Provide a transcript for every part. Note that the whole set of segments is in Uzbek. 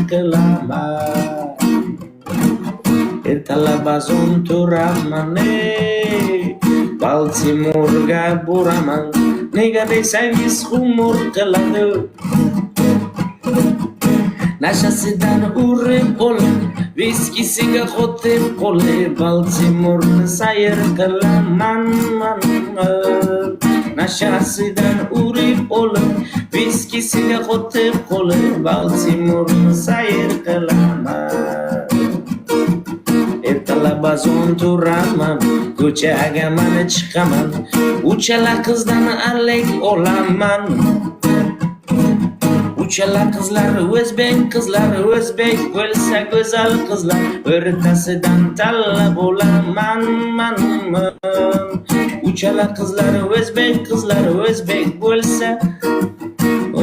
qilaman. Ertalab azon turaman, Baltimorga boraman. Nega desangiz xumor qiladi. Nashasidan urib olib, viskisiga qotib qolib, Baltimorni sayr qilaman. Nashasidan urib olib, viskisiga qotib qolib, Baltimorni sayr qilaman. Ertalab azon turaman, ko'chaga mana chiqaman, uchala qizdan alik olaman. Uchala qizlar o'zbek qizlari, o'zbek bo'lsa go'zal qizlar, o'rtasidan tanlab olaman. Uchala qizlar o'zbek qizlari, o'zbek bo'lsa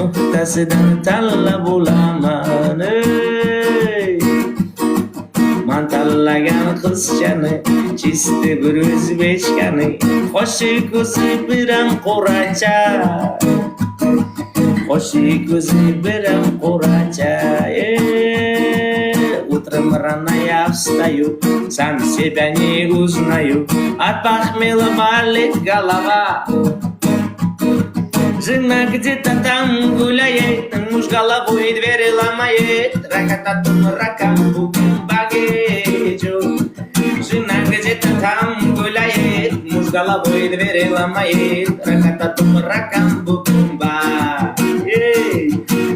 o'rtasidan tanlab olaman. Man tanlagan qizchani, chisti bir o'zbekchani, qoshi ko'zi biram qoracha, qoshi ko'zi biram qoracha. Утром рано я встаю, сам себя не узнаю, от похмелья болит голова. Жена где-то там гуляет, муж головой двери ломает, ракататум ракам букум багечу. Жена где-то там гуляет, муж головой двери ломает, ракататум ракам букум ба.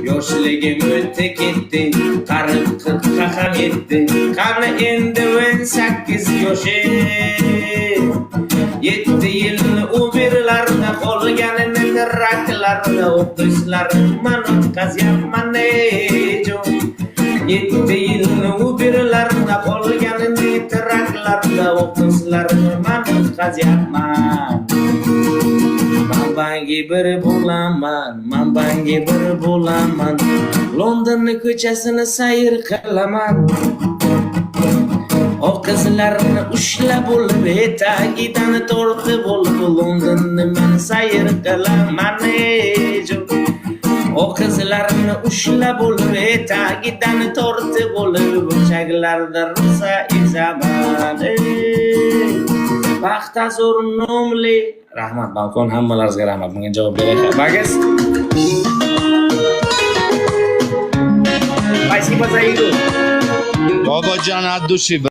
Yoshligim o'tdi ketdi, qarib 40 ga ham yetdi, qani endi 18 yoshim. 7 yilni Uberlarda qolganini traklarda o'qishlarimman o'tkazyapman jon. 7 yilni Uberlarda qolganini traklarda o'qishlarimman o'tkazyapman. Manbangi bir bo'laman, Londonni ko'chasini sayr qilaman. O qizlarni ushlab olib, etagidan tortib olib, Londonni men sayr qilaman. O qizlarni ushlab olib, etagidan tortib olib, burchaklarda rosa ezaman. Baxtazor nomli. Rahmat balkon, hammalaringizga rahmat. Bunga javob beryapsiz. Спасибо за игру. Bobojon ad dushi.